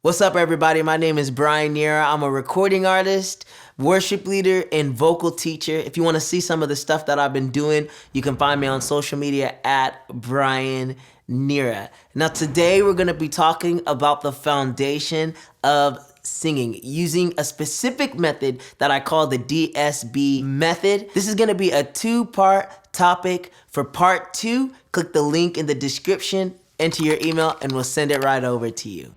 What's up, everybody? My name is Nhira. I'm a recording artist, worship leader, and vocal teacher. If you want to see some of the stuff that I've been doing, you can find me on social media at Nhira. Now, today we're going to be talking about the foundation of singing using a specific method that I call the DSB method. This is going to be a two-part topic. For part 2, click the link in the description, enter your email, and we'll send it right over to you.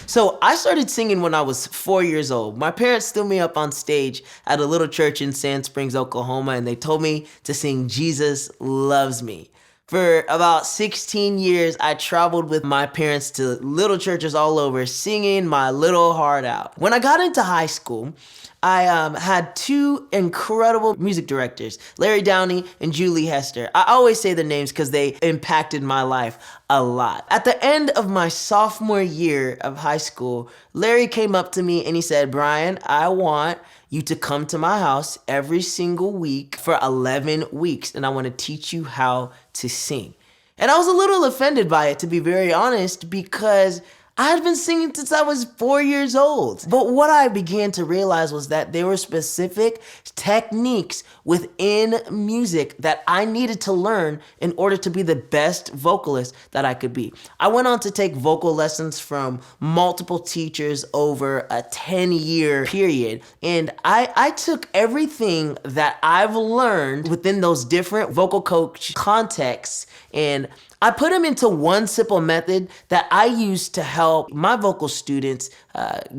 So I started singing when I was 4 years old. My parents stood me up on stage at a little church in Sand Springs, Oklahoma, and they told me to sing Jesus Loves Me. For about 16 years, I traveled with my parents to little churches all over, singing my little heart out. When I got into high school, I had two incredible music directors, Larry Downey and Julie Hester. I always say their names because they impacted my life a lot. At the end of my sophomore year of high school, Larry came up to me and he said, "Brian, I want you to come to my house every single week for 11 weeks, and I want to teach you how to sing." And I was a little offended by it, to be very honest, because I had been singing since I was 4 years old. But what I began to realize was that there were specific techniques within music that I needed to learn in order to be the best vocalist that I could be. I went on to take vocal lessons from multiple teachers over a 10-year period, and I took everything that I've learned within those different vocal coach contexts, and I put them into one simple method that I use to help my vocal students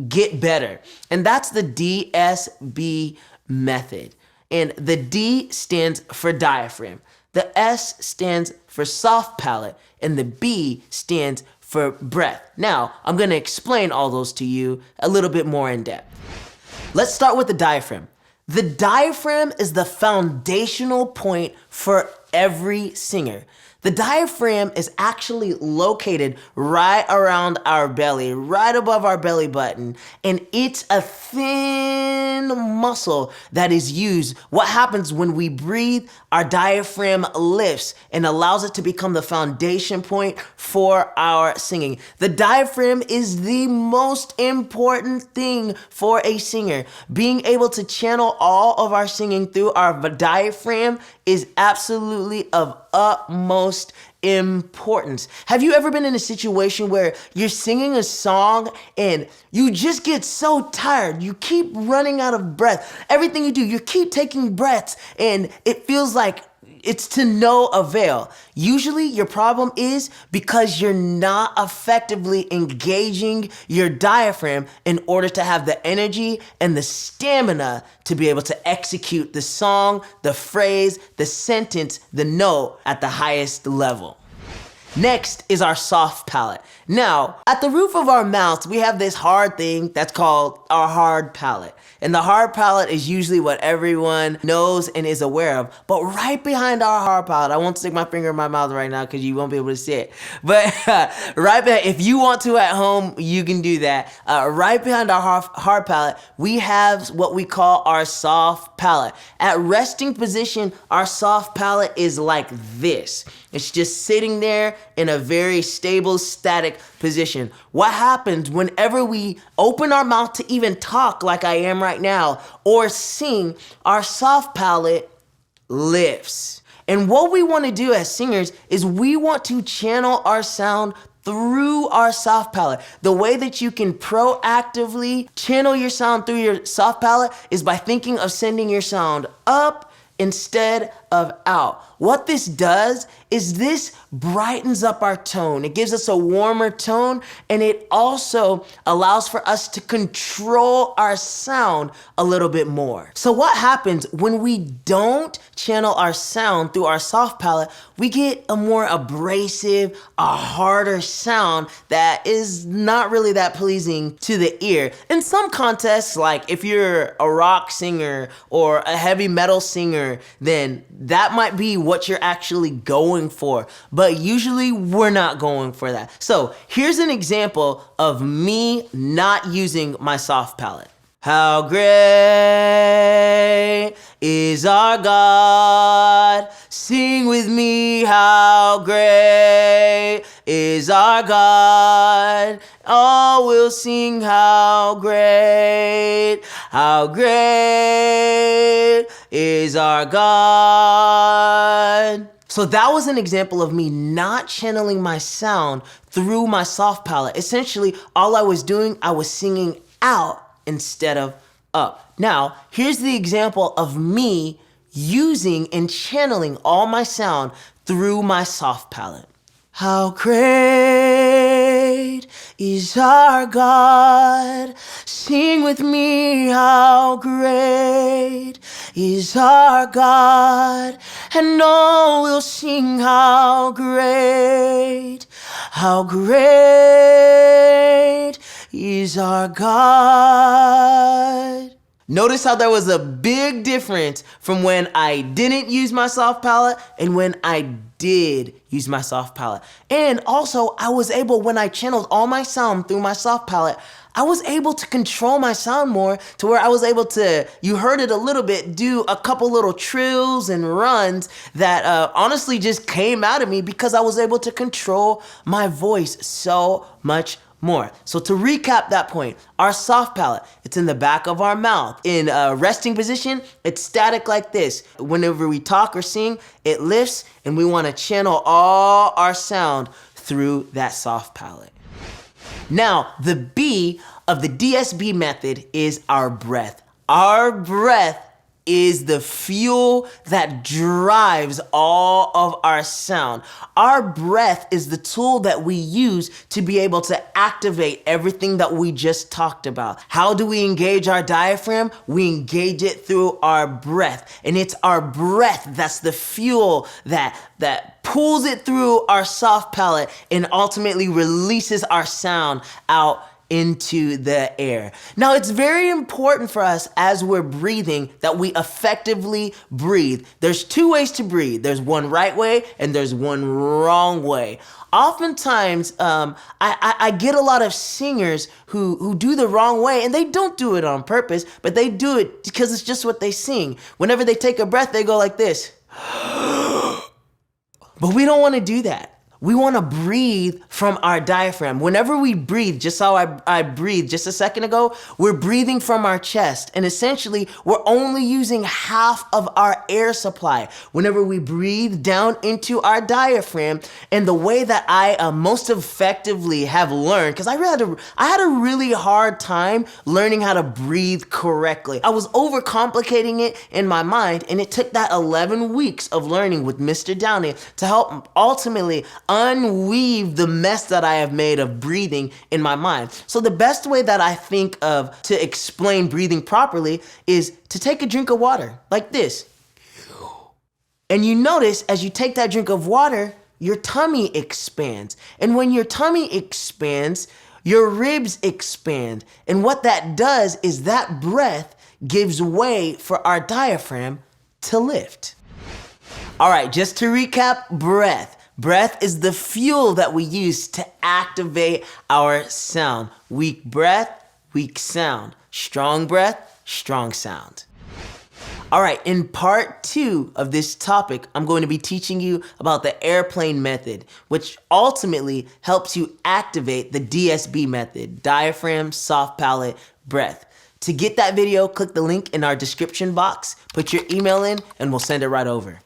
get better. And that's the DSB method. And the D stands for diaphragm. The S stands for soft palate. And the B stands for breath. Now, I'm going to explain all those to you a little bit more in depth. Let's start with the diaphragm. The diaphragm is the foundational point for every singer. The diaphragm is actually located right around our belly, right above our belly button, and it's a thin muscle that is used. What happens when we breathe? Our diaphragm lifts and allows it to become the foundation point for our singing. The diaphragm is the most important thing for a singer. Being able to channel all of our singing through our diaphragm is absolutely of utmost importance. Have you ever been in a situation where you're singing a song and you just get so tired? You keep running out of breath. Everything you do, you keep taking breaths and it feels like it's to no avail. Usually your problem is because you're not effectively engaging your diaphragm in order to have the energy and the stamina to be able to execute the song, the phrase, the sentence, the note at the highest level. Next is our soft palate. Now, at the roof of our mouth, we have this hard thing that's called our hard palate. And the hard palate is usually what everyone knows and is aware of. But right behind our hard palate, I won't stick my finger in my mouth right now because you won't be able to see it. But right behind, if you want to at home, you can do that. Right behind our hard palate, we have what we call our soft palate. At resting position, our soft palate is like this. It's just sitting there in a very stable, static position. What happens whenever we open our mouth to even talk like I am right now or sing? Our soft palate lifts. And what we want to do as singers is we want to channel our sound through our soft palate. The way that you can proactively channel your sound through your soft palate is by thinking of sending your sound up instead of out. What this does is this brightens up our tone. It gives us a warmer tone, and it also allows for us to control our sound a little bit more. So what happens when we don't channel our sound through our soft palate? We get a more abrasive, a harder sound that is not really that pleasing to the ear. In some contexts, like if you're a rock singer or a heavy metal singer, then that might be what you're actually going for. But usually we're not going for that. So here's an example of me not using my soft palate. How great is our God. Sing with me, how great is our God. All will sing, how great is our God. So that was an example of me not channeling my sound through my soft palate. Essentially, all I was doing, I was singing out instead of up. Now, here's the example of me using and channeling all my sound through my soft palate. How great is our God. Sing with me, how great is our God. And all will sing, how great is our God. Notice how there was a big difference from when I didn't use my soft palate and when I did use my soft palate. And also, I was able, when I channeled all my sound through my soft palate, I was able to control my sound more to where I was able to, you heard it a little bit, do a couple little trills and runs that honestly just came out of me because I was able to control my voice so much more. So to recap that point, our soft palate, it's in the back of our mouth. In a resting position, it's static like this. Whenever we talk or sing, it lifts, and we want to channel all our sound through that soft palate. Now, the B of the DSB method is our breath. Our breath is the fuel that drives all of our sound. Our breath is the tool that we use to be able to activate everything that we just talked about. How do we engage our diaphragm? We engage it through our breath. And it's our breath that's the fuel that pulls it through our soft palate and ultimately releases our sound out into the air. Now, it's very important for us as we're breathing that we effectively breathe. There's two ways to breathe. There's one right way and there's one wrong way. Oftentimes, I get a lot of singers who do the wrong way, and they don't do it on purpose, but they do it because it's just what they sing. Whenever they take a breath, they go like this. But we don't want to do that. We want to breathe from our diaphragm. Whenever we breathe, just how I breathed just a second ago, we're breathing from our chest. And essentially, we're only using half of our air supply. Whenever we breathe down into our diaphragm, and the way that I most effectively have learned, because I had a really hard time learning how to breathe correctly. I was overcomplicating it in my mind, and it took that 11 weeks of learning with Mr. Downey to help ultimately unweave the mess that I have made of breathing in my mind. So the best way that I think of to explain breathing properly is to take a drink of water like this. And you notice as you take that drink of water, your tummy expands. And when your tummy expands, your ribs expand. And what that does is that breath gives way for our diaphragm to lift. All right, just to recap, breath. Breath is the fuel that we use to activate our sound. Weak breath, weak sound. Strong breath, strong sound. All right, in part 2 of this topic, I'm going to be teaching you about the airplane method, which ultimately helps you activate the DSB method, diaphragm, soft palate, breath. To get that video, click the link in our description box, put your email in, and we'll send it right over.